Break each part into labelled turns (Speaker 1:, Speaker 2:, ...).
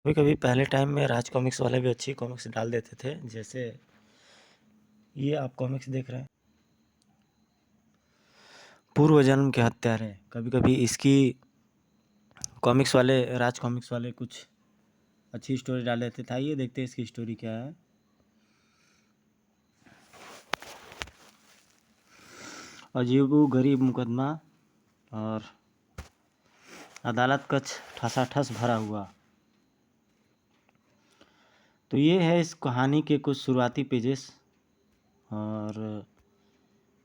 Speaker 1: कभी कभी पहले टाइम में राज कॉमिक्स वाले भी अच्छी कॉमिक्स डाल देते थे। जैसे ये आप कॉमिक्स देख रहे हैं, पूर्व जन्म के हत्यारे। कभी कभी इसकी कॉमिक्स वाले, राज कॉमिक्स वाले कुछ अच्छी स्टोरी डाल देते थे। आइए देखते हैं इसकी स्टोरी क्या है। अजीबो गरीब मुकदमा और अदालत कच ठसाठस भरा हुआ। तो ये है इस कहानी के कुछ शुरुआती पेजेस, और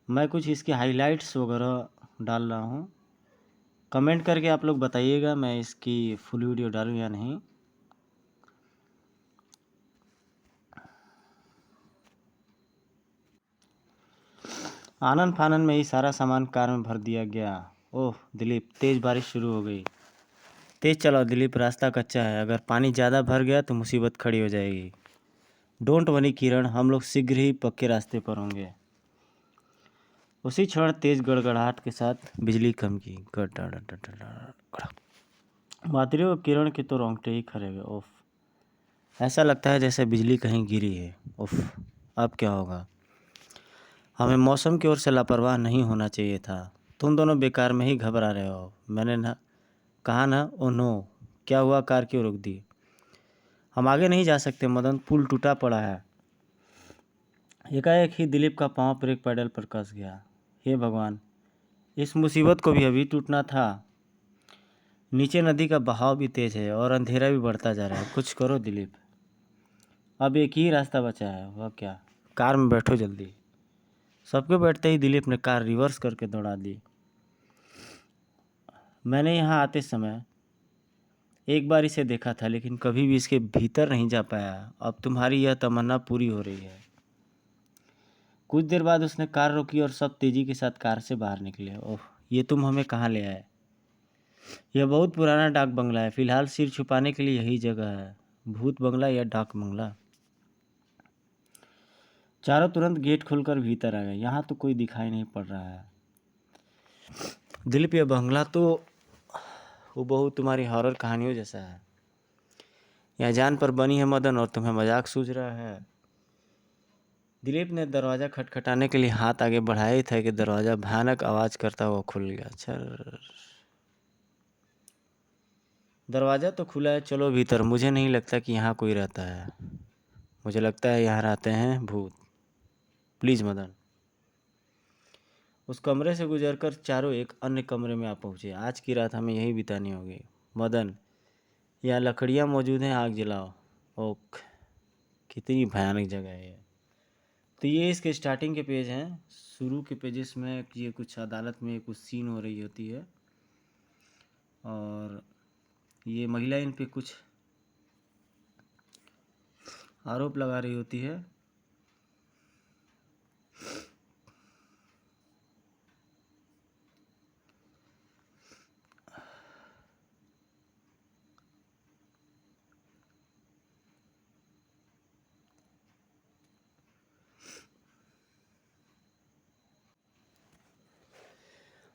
Speaker 1: मैं कुछ इसके हाइलाइट्स वगैरह डाल रहा हूँ। कमेंट करके आप लोग बताइएगा मैं इसकी फुल वीडियो डालूँ या नहीं। आनन फानन में ही सारा सामान कार में भर दिया गया। ओह दिलीप, तेज़ बारिश शुरू हो गई। तेज़ चलाओ दिलीप, रास्ता कच्चा है। अगर पानी ज़्यादा भर गया तो मुसीबत खड़ी हो जाएगी। डोंट वरी किरण, हम लोग शीघ्र ही पक्के रास्ते पर होंगे। उसी क्षण तेज गड़गड़ाहट के साथ बिजली कमकी। माधुरी और किरण के तो रोंगटे ही खड़े हुए। ओफ, ऐसा लगता है जैसे बिजली कहीं गिरी है। उफ, अब क्या होगा। हमें मौसम की ओर से लापरवाह नहीं होना चाहिए था। तुम दोनों बेकार में ही घबरा रहे हो। मैंने ना कहा ना। ओ नो, क्या हुआ, कार क्यों रोक दी। हम आगे नहीं जा सकते मदन, पुल टूटा पड़ा है। एकाएक ही दिलीप का पांव ब्रेक पैडल पर कस गया। हे भगवान, इस मुसीबत को भी अभी टूटना था। नीचे नदी का बहाव भी तेज है और अंधेरा भी बढ़ता जा रहा है। कुछ करो दिलीप, अब एक ही रास्ता बचा है। वह क्या। कार में बैठो जल्दी। सबके बैठते ही दिलीप ने कार रिवर्स करके दौड़ा दी। मैंने यहाँ आते समय एक बार इसे देखा था, लेकिन कभी भी इसके भीतर नहीं जा पाया। अब तुम्हारी यह तमन्ना पूरी हो रही है। कुछ देर बाद उसने कार रोकी और सब तेजी के साथ कार से बाहर निकले। ओह, ये तुम हमें कहाँ ले आए। यह बहुत पुराना डाक बंगला है। फिलहाल सिर छुपाने के लिए यही जगह है। भूत बंगला या डाक बंगला। चारों तुरंत गेट खोलकर भीतर आ गए। यहाँ तो कोई दिखाई नहीं पड़ रहा है। दिलीप, यह बंगला तो हूबहू तुम्हारी हॉरर कहानियों जैसा है। यह जान पर बनी है मदन, और तुम्हें मजाक सूझ रहा है। दिलीप ने दरवाज़ा खटखटाने के लिए हाथ आगे बढ़ाया ही था कि दरवाज़ा भयानक आवाज़ करता हुआ खुल गया। छर। दरवाज़ा तो खुला है, चलो भीतर। मुझे नहीं लगता कि यहाँ कोई रहता है। मुझे लगता है यहाँ रहते हैं भूत। प्लीज़ मदन। उस कमरे से गुजरकर चारों एक अन्य कमरे में आ पहुँचे। आज की रात हमें यहीं बितानी होगी। मदन, यहाँ लकड़ियाँ मौजूद हैं, आग जलाओ। ओक, कितनी भयानक जगह है ये। तो ये इसके स्टार्टिंग के पेज हैं। शुरू के पेजेस में ये कुछ अदालत में कुछ सीन हो रही होती है, और ये महिला इन पे कुछ आरोप लगा रही होती है।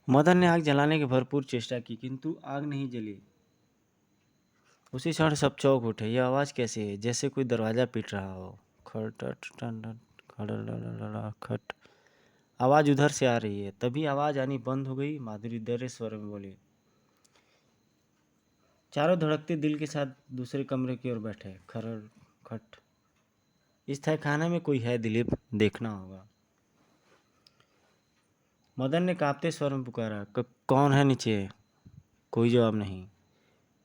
Speaker 1: मदन ने आग जलाने की भरपूर चेष्टा की, किंतु आग नहीं जली। उसी क्षण सब चौंक उठे। यह आवाज़ कैसी है, जैसे कोई दरवाज़ा पीट रहा हो। खट खट। आवाज़ उधर से आ रही है। तभी आवाज़ आनी बंद हो गई। माधुरी दर्रे स्वर में बोली। चारों धड़कते दिल के साथ दूसरे कमरे की ओर बैठे। खरड़ खट। इस तहखाने में कोई है दिलीप, देखना होगा। मदन ने कांपते स्वर में पुकारा। कौन है नीचे। कोई जवाब नहीं।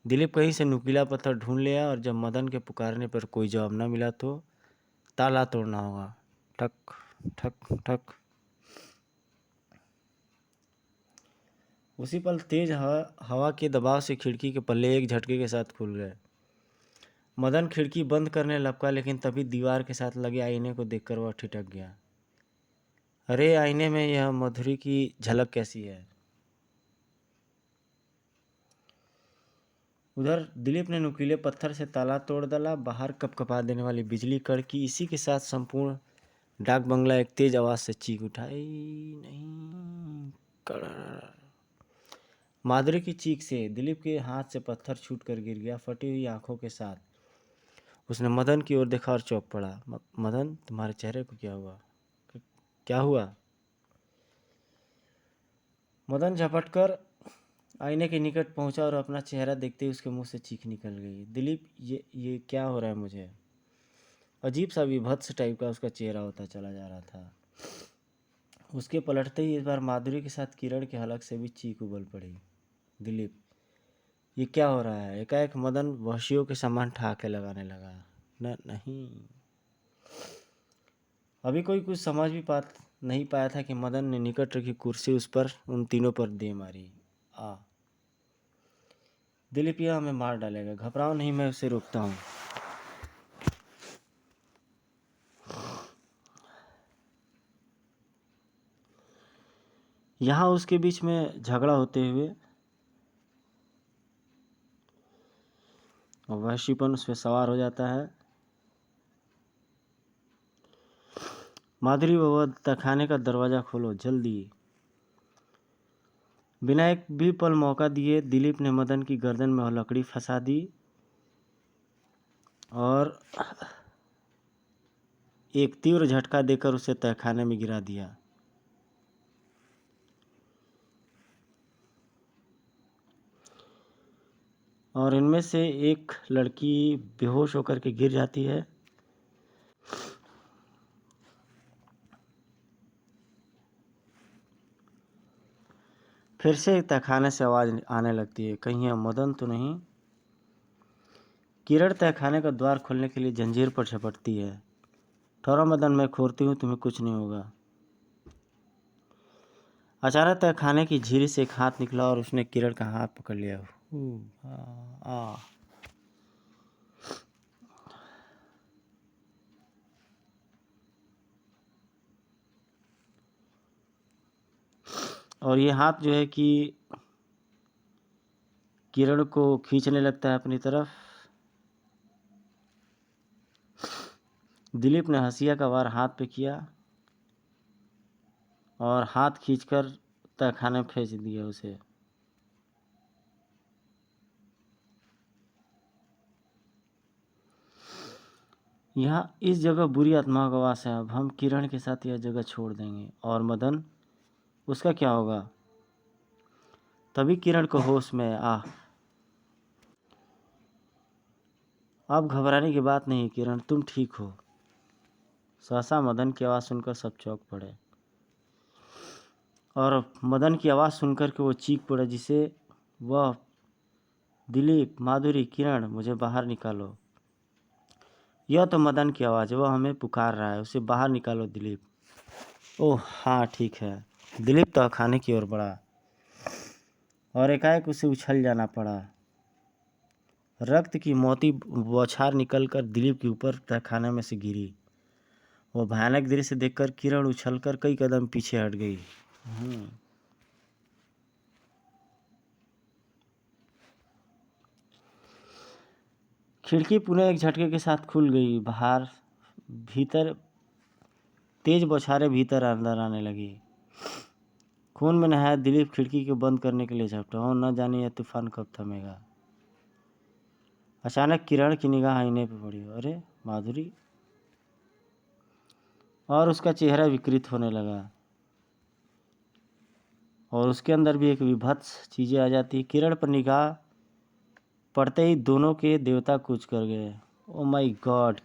Speaker 1: दिलीप कहीं से नुकीला पत्थर ढूंढ लिया, और जब मदन के पुकारने पर कोई जवाब न मिला तो ताला तोड़ना होगा। ठक ठक ठक। उसी पल तेज हवा के दबाव से खिड़की के पल्ले एक झटके के साथ खुल गए। मदन खिड़की बंद करने लपका, लेकिन तभी दीवार के साथ लगे आईने को देखकर वह ठिठक गया। अरे, आईने में यह मधुरी की झलक कैसी है। उधर दिलीप ने नुकीले पत्थर से ताला तोड़ डाला। बाहर कपकपा देने वाली बिजली कड़की। इसी के साथ संपूर्ण डाक बंगला एक तेज आवाज से चीख उठा। नहीं। कड़र। माधुरी की चीख से दिलीप के हाथ से पत्थर छूटकर गिर गया, फटी हुई आंखों के साथ। उसने मदन की ओर देखा और चौंक पड़ा। मदन, तुम्हारे चेहरे को क्या हुआ? क्या हुआ? मदन झपटकर आईने के निकट पहुंचा और अपना चेहरा देखते ही उसके मुंह से चीख निकल गई। दिलीप, ये क्या हो रहा है मुझे? अजीब सा विभत्स टाइप का उसका चेहरा होता चला जा रहा था। उसके पलटते ही इस बार माधुरी के साथ किरण के हलक से भी चीख उबल पड़ी। दिलीप, ये क्या हो रहा है? एकाएक मदन वहशियों के समान ठहाके लगाने लगा। नहीं। अभी कोई कुछ समझ भी नहीं पाया था कि मदन ने निकट रखी कुर्सी उस पर उन तीनों पर दे मारी। दिलीप, यह हमें मार डालेगा। घबराओ नहीं, मैं उसे रोकता हूँ। यहाँ उसके बीच में झगड़ा होते हुए वहशीपन उस पर सवार हो जाता है। माधुरी, वह तहखाने का दरवाज़ा खोलो जल्दी। बिना एक भी पल मौका दिए दिलीप ने मदन की गर्दन में लकड़ी फंसा दी और एक तीव्र झटका देकर उसे तहखाने में गिरा दिया। और इनमें से एक लड़की बेहोश होकर के गिर जाती है। फिर से तहखाने से आवाज़ आने लगती है। कहीं यह मदन तो नहीं? किरण तहखाने का द्वार खोलने के लिए जंजीर पर झपटती है। ठहरो मदन, मैं खोलती हूँ, तुम्हें कुछ नहीं होगा। अचानक तहखाने की झीरी से एक हाथ निकला और उसने किरण का हाथ पकड़ लिया। और ये हाथ जो है कि किरण को खींचने लगता है अपनी तरफ। दिलीप ने हंसिया का वार हाथ पे किया और हाथ खींचकर तहखाने में फेंक दिया उसे। यहाँ इस जगह बुरी आत्माओं का वास है। अब हम किरण के साथ यह जगह छोड़ देंगे। और मदन, उसका क्या होगा? तभी किरण को होश में अब घबराने की बात नहीं किरण, तुम ठीक हो। सहसा मदन की आवाज़ सुनकर सब चौंक पड़े और मदन की आवाज़ सुनकर के वो चीख पड़े, जिसे वह, दिलीप, माधुरी, किरण, मुझे बाहर निकालो। यह तो मदन की आवाज़ है, वह हमें पुकार रहा है, उसे बाहर निकालो दिलीप। ओह हाँ, ठीक है। दिलीप तहखाने की ओर बढ़ा और एकाएक उसे उछल जाना पड़ा। रक्त की मोती बौछार निकलकर दिलीप के ऊपर तहखाने में से गिरी। वो भयानक दृश्य देखकर किरण उछलकर कई कदम पीछे हट गई। खिड़की पुनः एक झटके के साथ खुल गई। भीतर तेज बौछारें भीतर अंदर आने लगी। खून में नहाया दिलीप खिड़की को बंद करने के लिए झपटा। हो न जाने यह तूफान कब थमेगा। अचानक किरण की निगाह आईने पर पड़ी। अरे माधुरी! और उसका चेहरा विकृत होने लगा और उसके अंदर भी एक विभत्स चीज़ें आ जाती। किरण पर निगाह पड़ते ही दोनों के देवता कूच कर गए। Oh my God!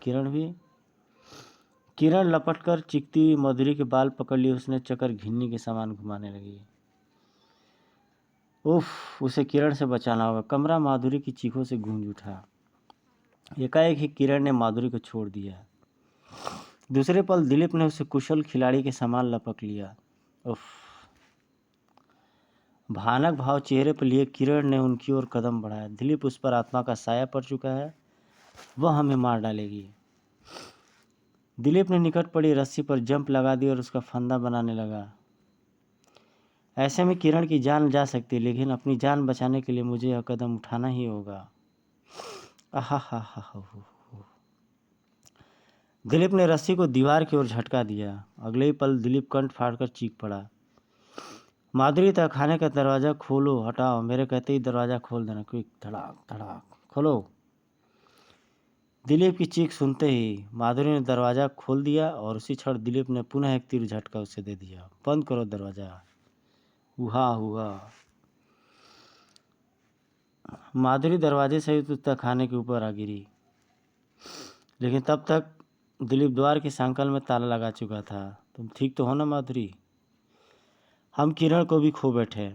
Speaker 1: किरण लपटकर चीखती हुई माधुरी के बाल पकड़ लिए उसने चक्कर घिन्नी के समान घुमाने लगी। उफ! उसे किरण से बचाना होगा। कमरा माधुरी की चीखों से गूंज उठा। एकाएक ही किरण ने माधुरी को छोड़ दिया। दूसरे पल दिलीप ने उसे कुशल खिलाड़ी के समान लपक लिया। उफ! भयानक भाव चेहरे पर लिए किरण ने उनकी ओर कदम बढ़ाया। दिलीप, उस पर आत्मा का साया पड़ चुका है, वह हमें मार डालेगी। दिलीप ने निकट पड़ी रस्सी पर जंप लगा दी और उसका फंदा बनाने लगा। ऐसे में किरण की जान जा सकती है, लेकिन अपनी जान बचाने के लिए मुझे यह कदम उठाना ही होगा। दिलीप ने रस्सी को दीवार की ओर झटका दिया। अगले ही पल दिलीप कंठ फाड़कर चीख पड़ा। माधुरी, तहखाने का दरवाज़ा खोलो, हटाओ, मेरे कहते ही दरवाज़ा खोल देना, क्विक! धड़ाक धड़ाक, खोलो। दिलीप की चीख सुनते ही माधुरी ने दरवाज़ा खोल दिया और उसी क्षण दिलीप ने पुनः एक तीर झटका उसे दे दिया। बंद करो दरवाज़ा। हुआ हुआ। माधुरी दरवाजे से ही तक खाने के ऊपर आ गिरी, लेकिन तब तक दिलीप द्वार की सांकल में ताला लगा चुका था। तुम ठीक तो हो ना माधुरी? हम किरण को भी खो बैठे।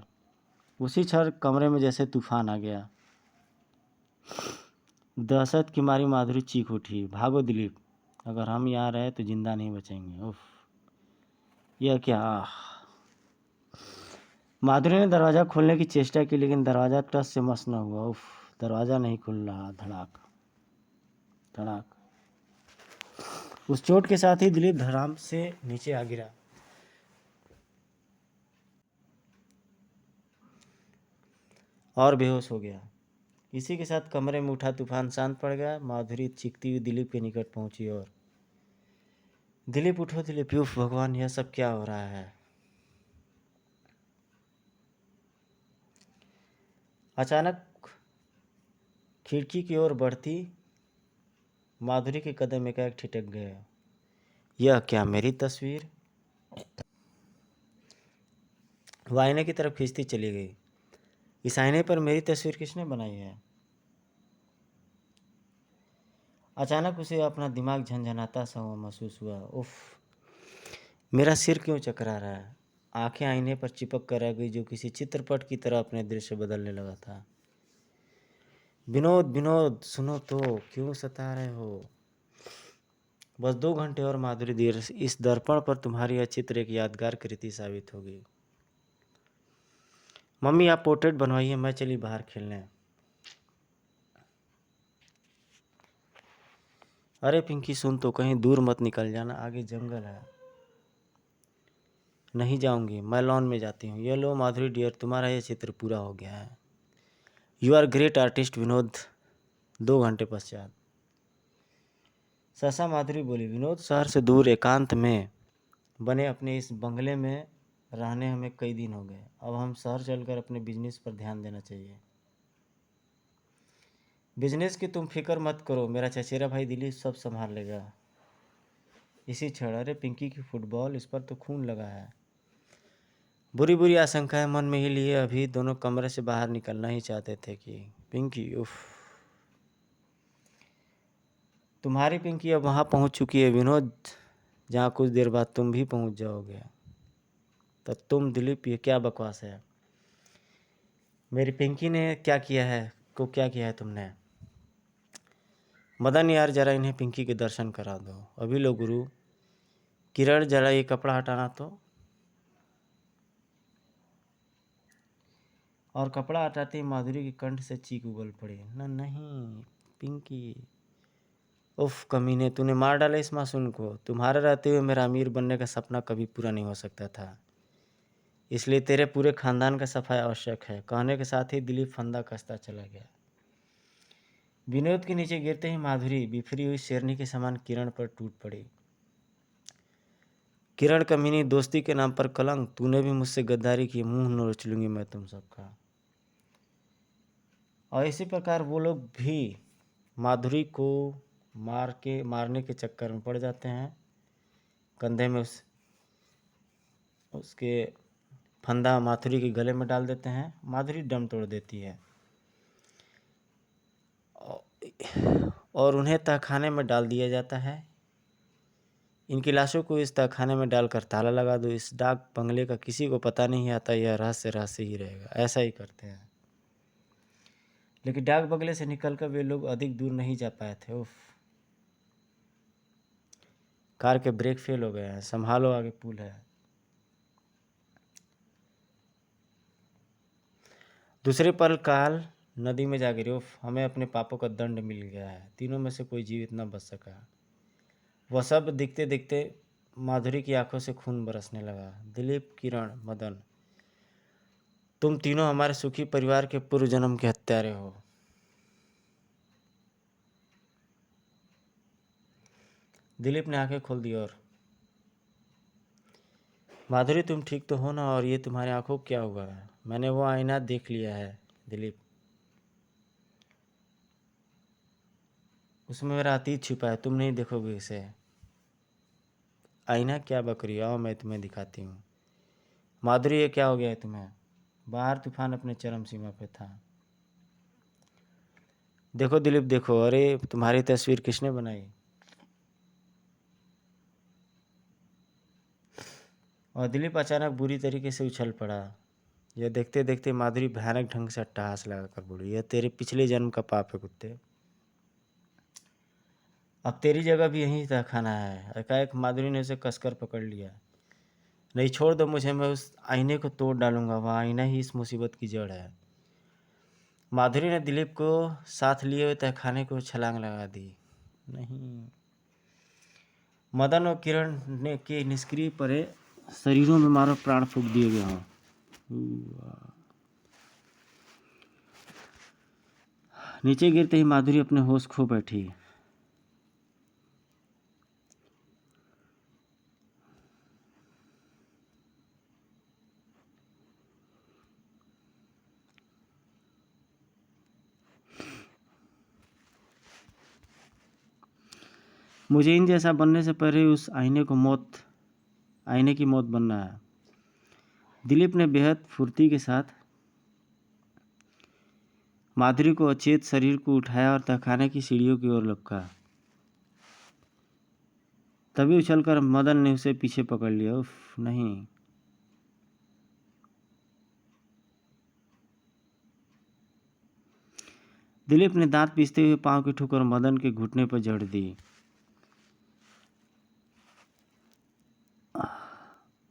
Speaker 1: उसी क्षण कमरे में जैसे तूफान आ गया। दहशत की मारी माधुरी चीख उठी, भागो दिलीप, अगर हम यहाँ रहे तो जिंदा नहीं बचेंगे। उफ, यह क्या? माधुरी ने दरवाज़ा खोलने की चेष्टा की, लेकिन दरवाज़ा टस से मस न हुआ। उफ, दरवाज़ा नहीं खुल रहा। धड़ाक धड़ाक। उस चोट के साथ ही दिलीप धड़ाम से नीचे आ गिरा और बेहोश हो गया। इसी के साथ कमरे में उठा तूफान शांत पड़ गया। माधुरी चीखती हुई दिलीप के निकट पहुंची और दिलीप उठो दिलीप। उफ भगवान, यह सब क्या हो रहा है? अचानक खिड़की की ओर बढ़ती माधुरी के कदम एकाएक ठिठक गए। यह क्या, मेरी तस्वीर? वह आईने की तरफ खींचती चली गई। इस आईने पर मेरी तस्वीर किसने बनाई है? अचानक उसे अपना दिमाग झंझनाता सा हुआ महसूस हुआ। उफ, मेरा सिर क्यों चकरा रहा है? आंखें आईने पर चिपक कर रह गई, जो किसी चित्रपट की तरह अपने दृश्य बदलने लगा था। विनोद विनोद, सुनो तो, क्यों सता रहे हो? बस 2 घंटे और माधुरी देर, इस दर्पण पर तुम्हारी यह चित्र एक यादगार कृति साबित होगी। मम्मी आप पोर्ट्रेट बनवाइए, मैं चली बाहर खेलने। अरे पिंकी सुन तो, कहीं दूर मत निकल जाना, आगे जंगल है। नहीं जाऊंगी, मैं लॉन में जाती हूँ। ये लो माधुरी डियर, तुम्हारा यह चित्र पूरा हो गया है। You are great artist Vinod. 2 घंटे पश्चात सहसा माधुरी बोली, विनोद शहर से दूर एकांत में बने अपने इस बंगले में रहने हमें कई दिन हो गए। अब हम शहर चलकर अपने बिजनेस पर ध्यान देना चाहिए। बिजनेस की तुम फिक्र मत करो, मेरा चचेरा भाई दिलीप सब संभाल लेगा। इसी क्षण, अरे पिंकी की फुटबॉल, इस पर तो खून लगा है। बुरी बुरी आशंकाएं मन में ही लिए अभी दोनों कमरे से बाहर निकलना ही चाहते थे कि पिंकी, उफ, तुम्हारी पिंकी अब वहाँ पहुँच चुकी है विनोद, जहाँ कुछ देर बाद तुम भी पहुँच जाओगे। तब तुम दिलीप, ये क्या बकवास है? मेरी पिंकी ने क्या किया है? क्या किया है तुमने? मदन यार, जरा इन्हें पिंकी के दर्शन करा दो। अभी लो गुरु। किरण, जरा ये कपड़ा हटाना तो। और कपड़ा हटाते ही माधुरी के कंठ से चीख उगल पड़ी, न नहीं पिंकी। उफ कमीने, तूने मार डाला इस मासूम को। तुम्हारे रहते हुए मेरा अमीर बनने का सपना कभी पूरा नहीं हो सकता था, इसलिए तेरे पूरे खानदान का सफाई आवश्यक है। कहने के साथ ही दिलीप फंदा कसता चला गया। विनोद के नीचे गिरते ही माधुरी बिफरी हुई शेरनी के समान किरण पर टूट पड़ी। किरण कमीनी, दोस्ती के नाम पर कलंक, तूने भी मुझसे गद्दारी की, मुंह नोच लूंगी मैं तुम सबका। और इसी प्रकार वो लोग भी माधुरी को मारने के चक्कर में पड़ जाते हैं। कंधे में उसके फंदा माधुरी के गले में डाल देते हैं। माधुरी दम तोड़ देती है और उन्हें तहखाने में डाल दिया जाता है। इनकी लाशों को इस तहखाने में डालकर ताला लगा दो। इस डाक बंगले का किसी को पता नहीं आता, यह रहस्य ही रहेगा। ऐसा ही करते हैं। लेकिन डाक बंगले से निकलकर वे लोग अधिक दूर नहीं जा पाए थे। उफ, कार के ब्रेक फेल हो गए हैं, संभालो आगे पुल है। दूसरे पल काल नदी में जा गिरे। उफ, हमें अपने पापों का दंड मिल गया है। तीनों में से कोई जीवित न बच सका। वह सब दिखते दिखते माधुरी की आंखों से खून बरसने लगा। दिलीप, किरण, मदन, तुम तीनों हमारे सुखी परिवार के पूर्व जन्म के हत्यारे हो। दिलीप ने आंखें खोल दी और माधुरी तुम ठीक तो हो ना? और ये तुम्हारी आंखों को क्या हुआ है? मैंने वो आईना देख लिया है दिलीप। उसमें मेरा अतीत छुपा है, तुम नहीं देखोगे इसे। आईना क्या बकरी, आओ मैं तुम्हें दिखाती हूँ। माधुरी ये क्या हो गया है तुम्हें? बाहर तूफान अपने चरम सीमा पे था। देखो दिलीप देखो, अरे तुम्हारी तस्वीर किसने बनाई? और दिलीप अचानक बुरी तरीके से उछल पड़ा। यह देखते देखते माधुरी भयानक ढंग से अट्टहास लगाकर बोली, यह तेरे पिछले जन्म का पाप है कुत्ते। अब तेरी जगह भी यहीं तह खाना है। एकाएक माधुरी ने उसे कसकर पकड़ लिया। नहीं, छोड़ दो मुझे, मैं उस आईने को तोड़ डालूंगा, वह आईना ही इस मुसीबत की जड़ है। माधुरी ने दिलीप को साथ लिए हुए तहखाने को छलांग लगा दी। नहीं, मदन और किरण ने के निष्क्रिय परे शरीरों में मारो प्राण फूंक दिए गए हों। नीचे गिरते ही माधुरी अपने होश खो बैठी। मुझे इन जैसा बनने से पहले उस आईने की मौत बनना है। दिलीप ने बेहद फुर्ती के साथ माधुरी को अचेत शरीर को उठाया और तहखाने की सीढ़ियों की ओर लपका। तभी उछलकर मदन ने उसे पीछे पकड़ लिया। उफ, नहीं। दिलीप ने दांत पीसते हुए पांव की ठोकर मदन के घुटने पर जड़ दी।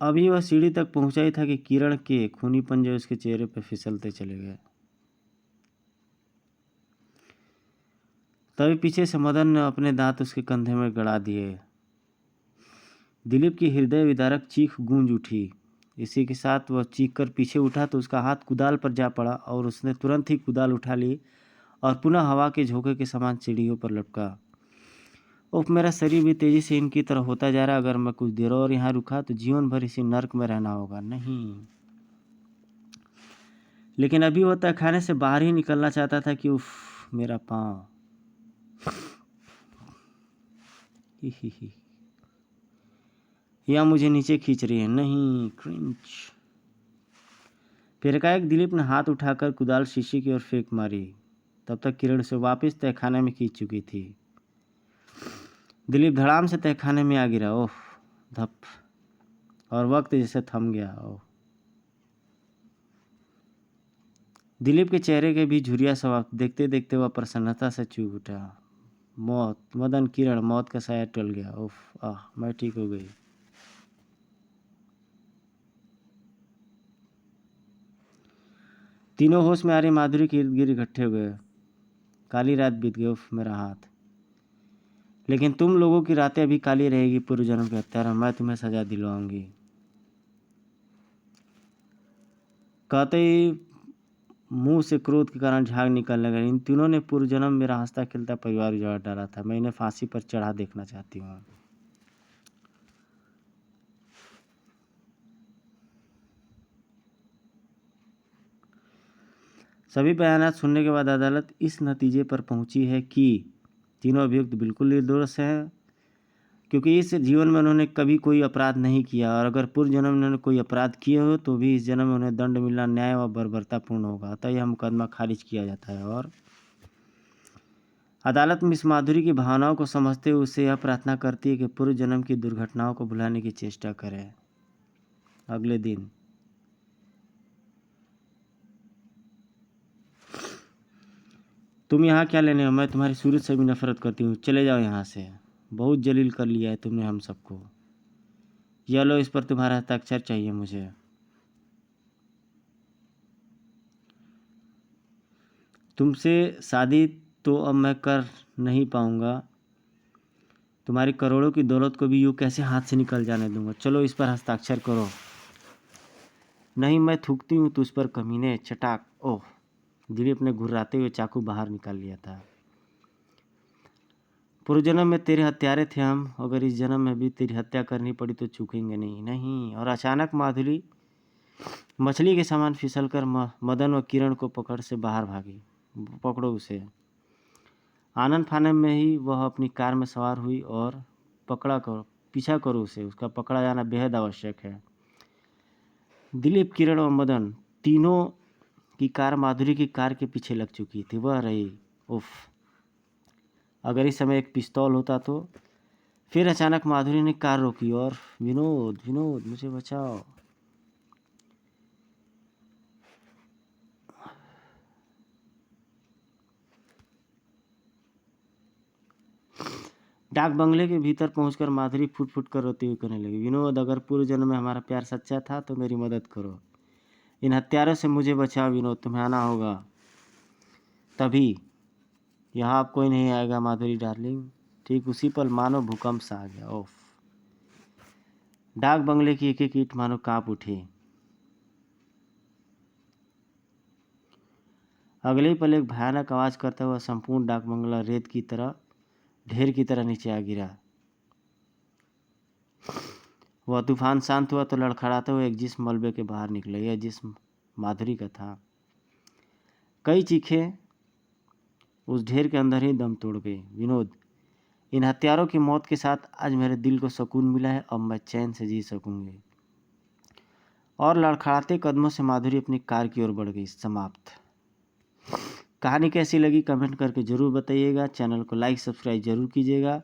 Speaker 1: अभी वह सीढ़ी तक पहुंचा ही था कि किरण के खूनी पंजे उसके चेहरे पर फिसलते चले गए। तभी पीछे से मदन ने अपने दांत उसके कंधे में गड़ा दिए। दिलीप की हृदय विदारक चीख गूंज उठी। इसी के साथ वह चीख कर पीछे उठा तो उसका हाथ कुदाल पर जा पड़ा और उसने तुरंत ही कुदाल उठा ली और पुनः हवा के झोंके के समान सीढ़ियों पर लपका। उफ, मेरा शरीर भी तेजी से इनकी तरह होता जा रहा। अगर मैं कुछ देर और यहाँ रुका तो जीवन भर इसी नर्क में रहना होगा। नहीं, लेकिन अभी वह तहखाने से बाहर ही निकलना चाहता था कि उफ, मेरा पाँव। या मुझे नीचे खींच रही है। नहीं, क्रिंच। फिर एकाएक दिलीप ने हाथ उठाकर कुदाल शीशी की ओर फेंक मारी। तब तक किरण से वापस तहखाने में खींच चुकी थी। दिलीप धड़ाम से तहखाने में आ गिरा। ओह, धप, और वक्त जैसे थम गया। ओह, दिलीप के चेहरे के भी झुर्रियां समाप्त। देखते देखते वह प्रसन्नता से चूक उठा। मौत, मदन, किरण, मौत का साया टल गया। उफ, आह, मैं ठीक हो गई। तीनों होश में आ रही माधुरी के इर्द गिर्द इकट्ठे हो गए। काली रात बीत गई। उफ, मेरा हाथ। लेकिन तुम लोगों की रातें अभी काली रहेगी। पूर्व जन्म के हत्यारा, मैं तुम्हें सजा दिलवाऊंगी। कहते ही मुंह से क्रोध के कारण झाग निकलने लगा। इन तीनों ने पूर्व जन्म मेरा हंसता खेलता परिवार उजाड़ डाला था। मैं इन्हें फांसी पर चढ़ा देखना चाहती हूँ। सभी बयानात सुनने के बाद अदालत इस नतीजे पर पहुंची है कि तीनों अभियुक्त बिल्कुल निर्दोष हैं, क्योंकि इस जीवन में उन्होंने कभी कोई अपराध नहीं किया और अगर पूर्व जन्म में उन्होंने कोई अपराध किए हो तो भी इस जन्म में उन्हें दंड मिलना न्याय व बर्बरतापूर्ण होगा। अतः यह मुकदमा खारिज किया जाता है। और अदालत मिस माधुरी की भावनाओं को समझते हुए उससे यह प्रार्थना करती है कि पूर्व जन्म की दुर्घटनाओं को भुलाने की चेष्टा करें। अगले दिन तुम यहाँ क्या लेने हो? मैं तुम्हारी सूरत से भी नफरत करती हूँ। चले जाओ यहाँ से। बहुत जलील कर लिया है तुमने हम सबको। यह लो, इस पर तुम्हारा हस्ताक्षर चाहिए मुझे। तुमसे शादी तो अब मैं कर नहीं पाऊँगा। तुम्हारी करोड़ों की दौलत को भी यूँ कैसे हाथ से निकल जाने दूंगा। चलो, इस पर हस्ताक्षर करो। नहीं, मैं थूकती हूँ तुझ पर कमीने। चटाक। ओह, दिलीप ने घुर्राते हुए चाकू बाहर निकाल लिया था। पूर्व जन्म में तेरे हत्यारे थे हम। अगर इस जन्म में भी तेरी हत्या करनी पड़ी तो चूकेंगे नहीं। नहीं। और अचानक माधुरी मछली के समान फिसलकर मदन व किरण को पकड़ से बाहर भागी। पकड़ो उसे। आनन फानन में ही वह अपनी कार में सवार हुई और पीछा करो उसे, उसका पकड़ा जाना बेहद आवश्यक है। दिलीप, किरण और मदन तीनों की कार माधुरी की कार के पीछे लग चुकी थी। वह रही। उफ, अगर इस समय एक पिस्तौल होता तो। फिर अचानक माधुरी ने कार रोकी और विनोद, विनोद मुझे बचाओ। डाक बंगले के भीतर पहुंचकर माधुरी फुट फुट कर रोती हुई कहने लगी, विनोद, अगर पूर्व जन्म में हमारा प्यार सच्चा था तो मेरी मदद करो। इन हत्यारों से मुझे बचाओ विनोद, तुम्हें आना होगा। तभी, यहाँ अब कोई नहीं आएगा माधुरी डार्लिंग। ठीक उसी पल मानो भूकंप सा आ गया। ओफ, डाक बंगले की एक एक ईंट मानो कांप उठी। अगले ही पल एक भयानक आवाज करता हुआ संपूर्ण डाक बंगला रेत की तरह, ढेर की तरह नीचे आ गिरा। वह तूफान शांत हुआ तो लड़खड़ाते हुए एक जिस्म मलबे के बाहर निकला। यह जिस्म माधुरी का था। कई चीखें उस ढेर के अंदर ही दम तोड़ गई। विनोद, इन हत्यारों की मौत के साथ आज मेरे दिल को सुकून मिला है, अब मैं चैन से जी सकूंगी। और लड़खड़ाते कदमों से माधुरी अपनी कार की ओर बढ़ गई। समाप्त। कहानी कैसी लगी कमेंट करके ज़रूर बताइएगा। चैनल को लाइक सब्सक्राइब जरूर कीजिएगा।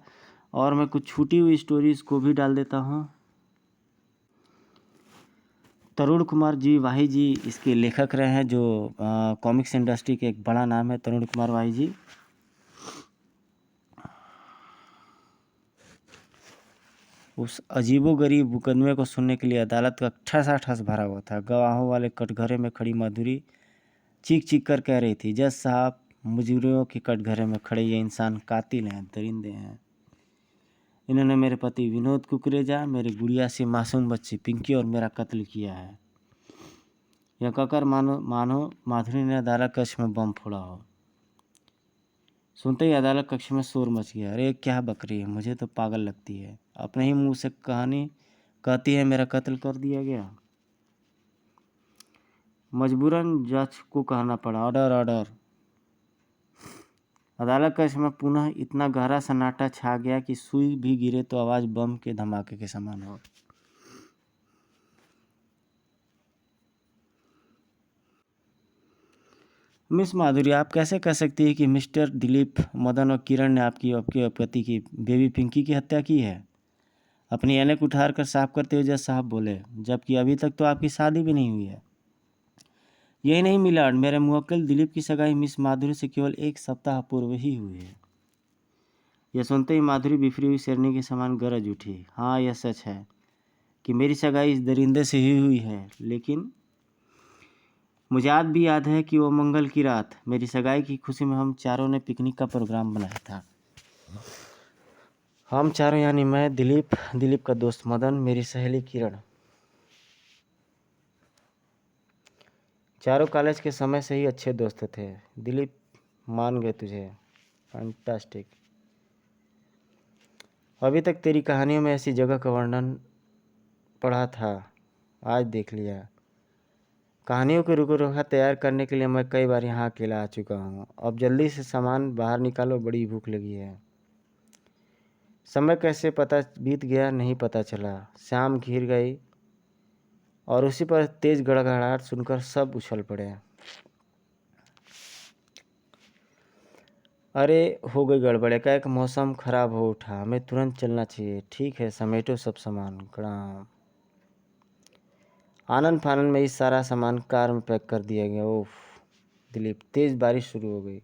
Speaker 1: और मैं कुछ छूटी हुई स्टोरीज को भी डाल देता हूँ। तरुण कुमार जी वाही जी इसके लेखक रहे हैं, जो कॉमिक्स इंडस्ट्री के एक बड़ा नाम है तरुण कुमार वाही जी। उस अजीबोगरीब मुकदमे को सुनने के लिए अदालत का ठसाठस भरा हुआ था। गवाहों वाले कटघरे में खड़ी माधुरी चीख चीख कर कह रही थी, जज साहब, मुजरिमों के कटघरे में खड़े ये इंसान कातिल हैं, दरिंदे हैं। इन्होंने मेरे पति विनोद कुकरेजा, मेरी गुड़िया सी मासूम बच्ची पिंकी और मेरा कत्ल किया है। यह कहकर मानो मानो माधुरी ने अदालत कक्ष में बम फोड़ा हो। सुनते ही अदालत कक्ष में शोर मच गया। अरे क्या बक रही है, मुझे तो पागल लगती है। अपने ही मुंह से कहानी कहती है मेरा कत्ल कर दिया गया। मजबूरन जज को कहना पड़ा, ऑर्डर ऑर्डर। अदालत कक्ष में पुनः इतना गहरा सन्नाटा छा गया कि सुई भी गिरे तो आवाज बम के धमाके के समान हो। मिस माधुरी, आप कैसे कह सकती है कि मिस्टर दिलीप, मदन और किरण ने आपके पति की बेबी पिंकी की हत्या की है? अपनी ऐनक उठार कर साफ करते हुए जज साहब बोले, जबकि अभी तक तो आपकी शादी भी नहीं हुई है। यही नहीं मिलाड, मेरे मुवक्किल दिलीप की सगाई मिस माधुरी से केवल 1 सप्ताह पूर्व ही हुई है। यह सुनते ही माधुरी बिफरी हुई शेरनी के समान गरज उठी। हाँ, यह सच है कि मेरी सगाई इस दरिंदे से ही हुई है, लेकिन मुझे आज भी याद है कि वो मंगल की रात मेरी सगाई की खुशी में हम चारों ने पिकनिक का प्रोग्राम बनाया था। हम चारों यानी मैं, दिलीप का दोस्त मदन, मेरी सहेली किरण, चारों कॉलेज के समय से ही अच्छे दोस्त थे। दिलीप, मान गए तुझे। फैंटास्टिक। अभी तक तेरी कहानियों में ऐसी जगह का वर्णन पढ़ा था, आज देख लिया। कहानियों की रूपरेखा तैयार करने के लिए मैं कई बार यहाँ अकेला आ चुका हूँ। अब जल्दी से सामान बाहर निकालो, बड़ी भूख लगी है। समय कैसे बीत गया नहीं पता चला। शाम घिर गई और उसी पर तेज गड़गड़ाहट सुनकर सब उछल पड़े। अरे हो गई गड़बड़, एकाएक मौसम खराब हो उठा, हमें तुरंत चलना चाहिए। ठीक है, समेटो सब सामान। प्रणाम। आनन फानन में इस सारा सामान कार में पैक कर दिया गया। ओफ दिलीप, तेज बारिश शुरू हो गई।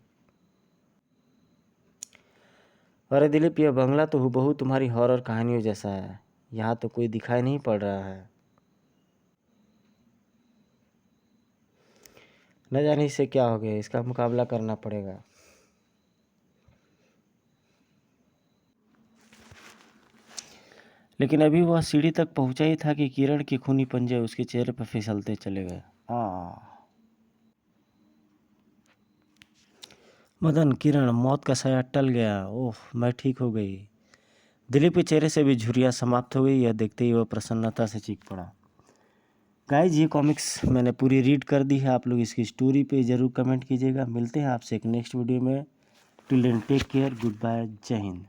Speaker 1: अरे दिलीप, यह बंगला तो हूबहू तुम्हारी हॉरर कहानियों जैसा है। यहाँ तो कोई दिखाई नहीं पड़ रहा है। न जाने इसे क्या हो गया, इसका मुकाबला करना पड़ेगा। लेकिन अभी वह सीढ़ी तक पहुंचा ही था कि किरण के खूनी पंजे उसके चेहरे पर फिसलते चले गए। मदन, किरण, मौत का साया टल गया। ओह, मैं ठीक हो गई। दिलीप के चेहरे से भी झुर्रियाँ समाप्त हो गई। यह देखते ही वह प्रसन्नता से चीख पड़ा। गाइज, ये कॉमिक्स मैंने पूरी रीड कर दी है। आप लोग इसकी स्टोरी पे ज़रूर कमेंट कीजिएगा। मिलते हैं आपसे एक नेक्स्ट वीडियो में। Till then take care, good bye, जय हिंद।